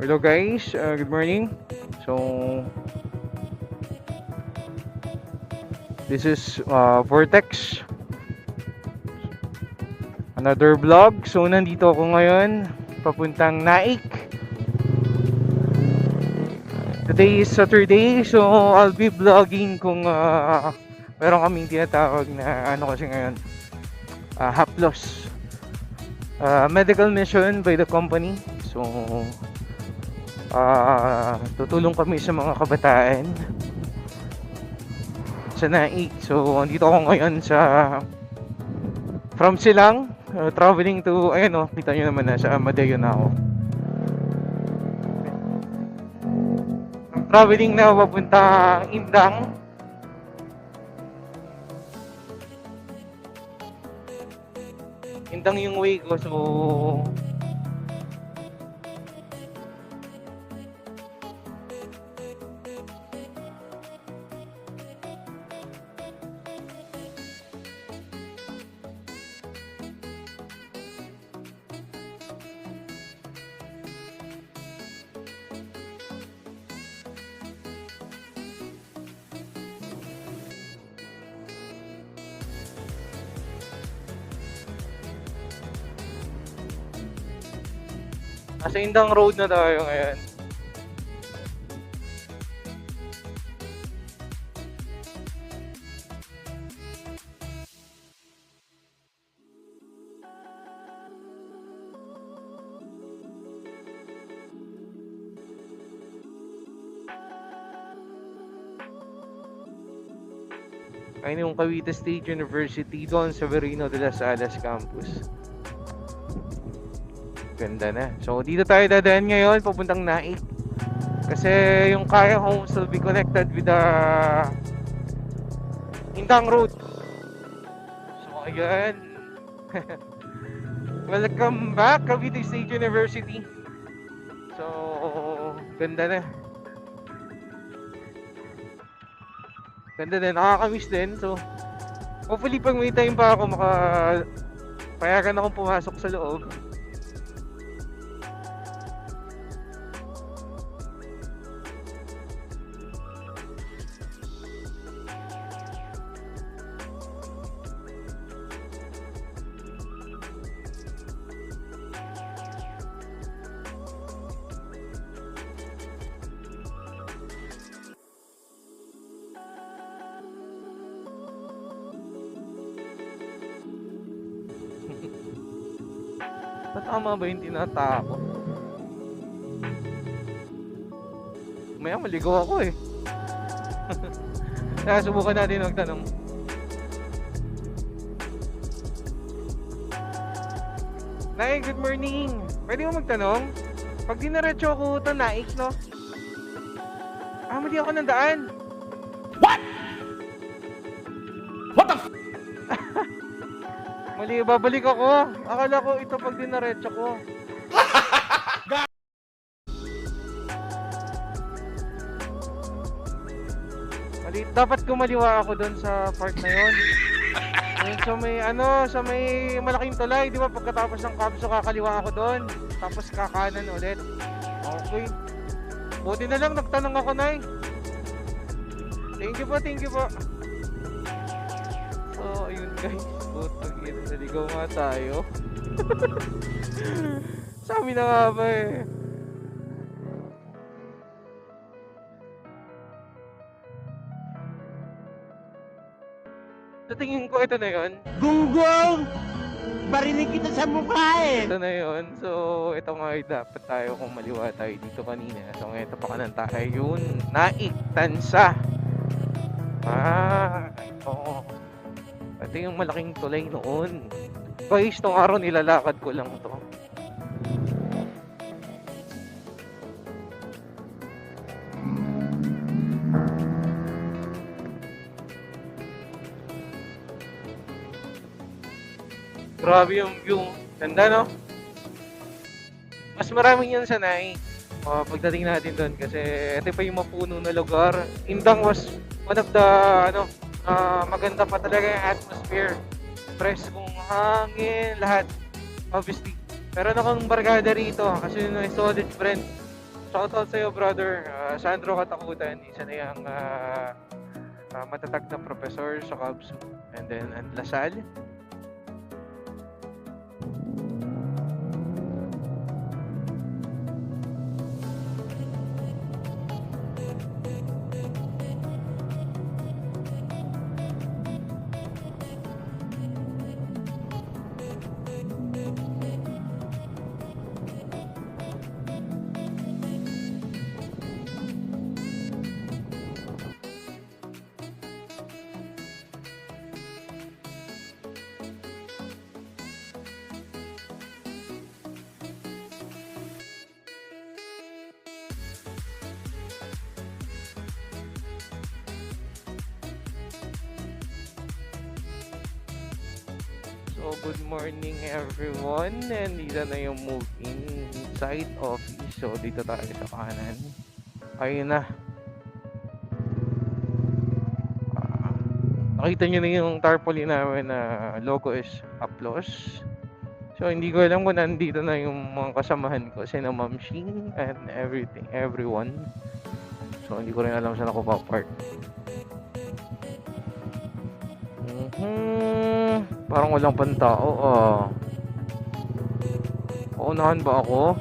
Hello guys, good morning. So this is Vortex, another vlog. So nandito ako ngayon, papuntang Naik. Today is Saturday, so I'll be vlogging kung meron kaming tinatawag na ano kasi ngayon, haplos, medical mission by the company. So tutulong kami sa mga kabataan sa Naik. So andito ako ngayon sa from Silang, traveling to, ayan o, kita nyo naman na sa Amadeo na ako. Traveling na papunta Indang. Indang yung way ko, so nasa Indang Road na tayo ngayon. Ayun yung Cavite State University doon sa Verino de las Alas campus. Ganda na. So dito tayo dadaan ngayon papuntang Naik. Kasi yung Kaya Homes will be connected with the Indang Road. So ayan. Welcome back Cavite State University. So ganda na. Ganda din, nakakamiss din. So hopefully pag may time pa ako payagan akong pumasok sa loob. Tama ba yung tinatako? Maya maligaw ako eh. Kaya subukan natin magtanong. Nay, good morning. Pwede mo magtanong? Pag dinaretso ako ito, Naik, no? Mali ako ng daan. Mali, babalik ako. Akala ko ito pag dinaretso ko. Mali, dapat kumaliwa ako doon sa part na yon. Sa may sa may malaking tulay, di ba? Pagkatapos ng Capso, kakaliwa ako doon. Tapos kakanan ulit. Okay. Buti na lang nagtanong ako, Nay. Thank you po, thank you po. So, ayun guys. Putang ina, naligaw nga tayo. Sa amin na nga ba eh. Sa tingin ko, ito na yun. Gunggong! Barinig kita sa mukha eh! Ito na yun. So, ito nga ay dapat tayo kung maliwa tayo dito kanina. So, ngayon pa kanan tayo yun. Naik, Tansa. Ito. Ito yung malaking tulay noon. Guys, itong araw nilalakad ko lang to. Grabe yung view. Ganda, no? Mas maraming yan sa Naik. Pagdating natin doon kasi ito pa yung mapuno na lugar. Indang was one of the maganda pa talaga yung atmosphere. Preskong hangin, lahat. Obviously. Meron akong barkada rito kasi yun ay solid friend. Shoutout sa'yo, brother. Sandro Katakutan, isa na yung matatag na professor sa Kabsu. And then, and Lasal. So, good morning everyone. And dito na yung move-in site office. So, dito tayo sa kanan. Ayun na. Nakita nyo na yung tarpaulin namin na logo is Aplos. So, hindi ko alam kung nandito na yung mga kasamahan ko. Sina Ma'am Shing and everyone. So, hindi ko rin alam saan ako pa-park. Parang walang pantao. Paunahan ba ako?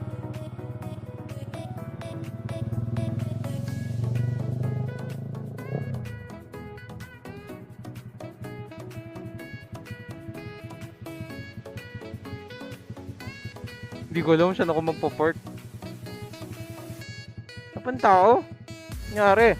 Hindi ko alam saan ako magpa-park. Walang pantao? Nangyari?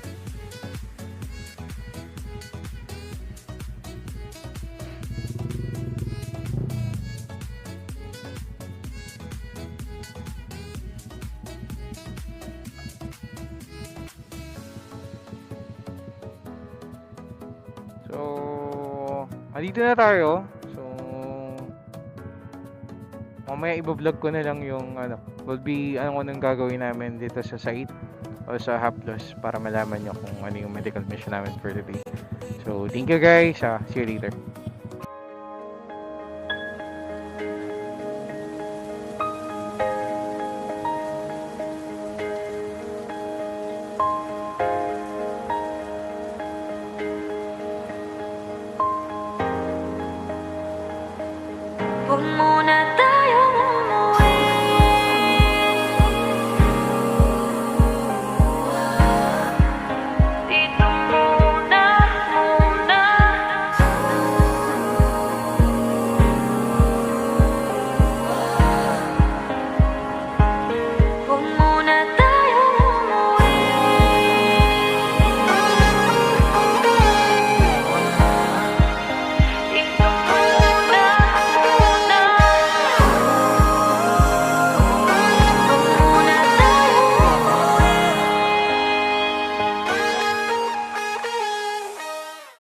So, andito na tayo. So, mamaya i-vlog ko na lang yung will be anong gagawin namin dito sa site o sa Haplos para malaman nyo kung ano yung medical mission namin for today. So, thank you guys. See you later. Huwag muna